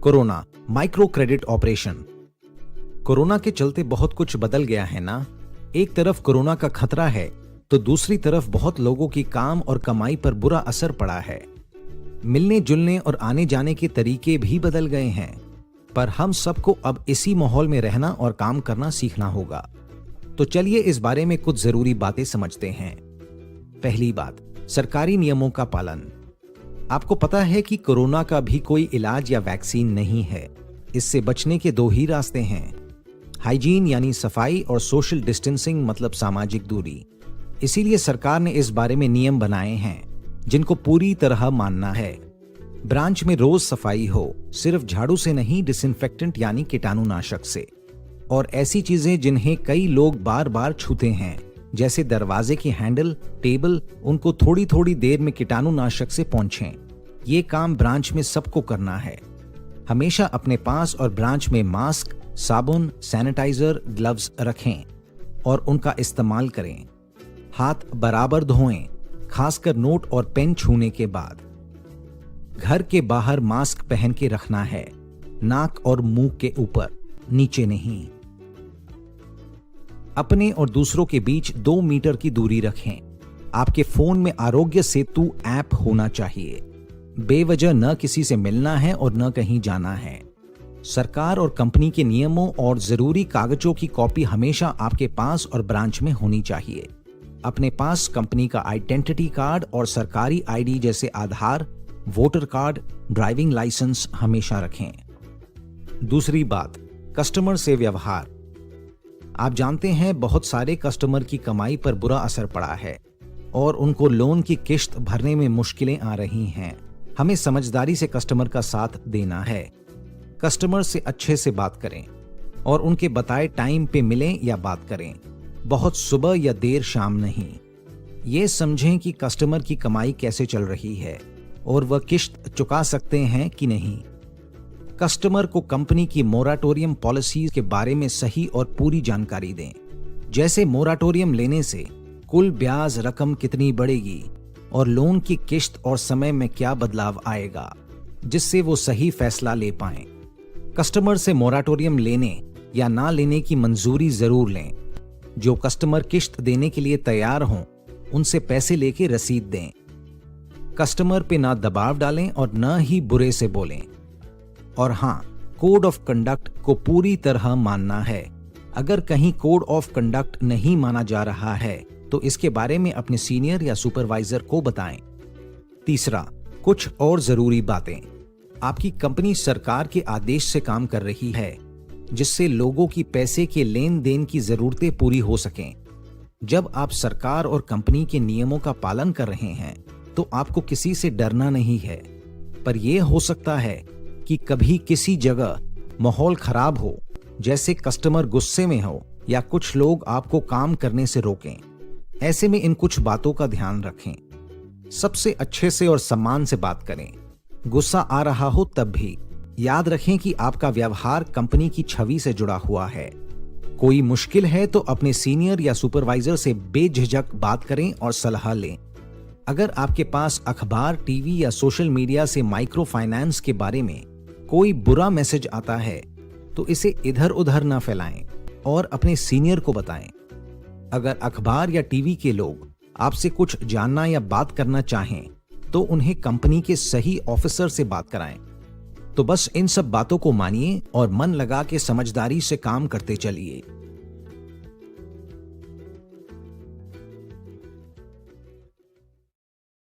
Corona micro credit operation. Corona के चलते बहुत कुछ बदल गया है ना। एक तरफ कोरोना का खतरा है तो दूसरी तरफ बहुत लोगों की काम और कमाई पर बुरा असर पड़ा है। मिलने जुलने और आने जाने के तरीके भी बदल गए हैं, पर हम सबको अब इसी माहौल में रहना और काम करना सीखना होगा। तो चलिए इस बारे में कुछ जरूरी बातें समझते हैं। पहली बात, सरकारी नियमों का पालन। आपको पता है कि कोरोना का भी कोई इलाज या वैक्सीन नहीं है। इससे बचने के दो ही रास्ते हैं, हाइजीन यानी सफाई और सोशल डिस्टेंसिंग मतलब सामाजिक दूरी। इसीलिए सरकार ने इस बारे में नियम बनाए हैं जिनको पूरी तरह मानना है। ब्रांच में रोज सफाई हो, सिर्फ झाड़ू से नहीं, डिसइंफेक्टेंट यानी कीटाणुनाशक से। और ऐसी चीजें जिन्हें कई लोग बार बार छूते हैं, जैसे दरवाजे की हैंडल, टेबल, उनको थोड़ी थोड़ी देर में कीटाणुनाशक से पोंछें। ये काम ब्रांच में सबको करना है। हमेशा अपने पास और ब्रांच में मास्क, साबुन, सैनिटाइजर, ग्लव्स रखें और उनका इस्तेमाल करें। हाथ बराबर धोएं, खासकर नोट और पेन छूने के बाद। घर के बाहर मास्क पहन के रखना है, नाक और मुंह के ऊपर, नीचे नहीं। अपने और दूसरों के बीच 2 मीटर की दूरी रखें। आपके फोन में आरोग्य सेतु ऐप होना चाहिए। बेवजह न किसी से मिलना है और न कहीं जाना है। सरकार और कंपनी के नियमों और जरूरी कागजों की कॉपी हमेशा आपके पास और ब्रांच में होनी चाहिए। अपने पास कंपनी का आइडेंटिटी कार्ड और सरकारी आईडी जैसे आधार, वोटर कार्ड, ड्राइविंग लाइसेंस हमेशा रखें। दूसरी बात, कस्टमर से व्यवहार। आप जानते हैं बहुत सारे कस्टमर की कमाई पर बुरा असर पड़ा है और उनको लोन की किश्त भरने में मुश्किलें आ रही हैं। हमें समझदारी से कस्टमर का साथ देना है। कस्टमर से अच्छे से बात करें और उनके बताए टाइम पे मिलें या बात करें। बहुत सुबह या देर शाम नहीं। ये समझें कि कस्टमर की कमाई कैसे चल रही है और वह किश्त चुका सकते हैं कि नहीं। कस्टमर को कंपनी की मोराटोरियम पॉलिसीज के बारे में सही और पूरी जानकारी दें, जैसे मोराटोरियम लेने से कुल ब्याज रकम कितनी बढ़ेगी और लोन की किश्त और समय में क्या बदलाव आएगा, जिससे वो सही फैसला ले पाएं। कस्टमर से मोराटोरियम लेने या ना लेने की मंजूरी जरूर लें। जो कस्टमर किश्त देने के लिए तैयार हों, उनसे पैसे लेके रसीद दें। कस्टमर पे ना दबाव डालें और न ही बुरे से बोलें। और हाँ, कोड ऑफ कंडक्ट को पूरी तरह मानना है। अगर कहीं कोड ऑफ कंडक्ट नहीं माना जा रहा है तो इसके बारे में अपने सीनियर या सुपरवाइजर को बताएं। तीसरा, कुछ और जरूरी बातें। आपकी कंपनी सरकार के आदेश से काम कर रही है, जिससे लोगों की पैसे के लेन देन की जरूरतें पूरी हो सकें। जब आप सरकार और कंपनी के नियमों का पालन कर रहे हैं तो आपको किसी से डरना नहीं है। पर यह हो सकता है कि कभी किसी जगह माहौल खराब हो, जैसे कस्टमर गुस्से में हो या कुछ लोग आपको काम करने से रोकें। ऐसे में इन कुछ बातों का ध्यान रखें। सबसे अच्छे से और सम्मान से बात करें। गुस्सा आ रहा हो तब भी याद रखें कि आपका व्यवहार कंपनी की छवि से जुड़ा हुआ है। कोई मुश्किल है तो अपने सीनियर या सुपरवाइजर से बेझिझक बात करें और सलाह लें। अगर आपके पास अखबार, टीवी या सोशल मीडिया से माइक्रो फाइनेंस के बारे में कोई बुरा मैसेज आता है तो इसे इधर उधर ना फैलाएं और अपने सीनियर को बताएं। अगर अखबार या टीवी के लोग आपसे कुछ जानना या बात करना चाहें तो उन्हें कंपनी के सही ऑफिसर से बात कराएं। तो बस इन सब बातों को मानिए और मन लगा के समझदारी से काम करते चलिए।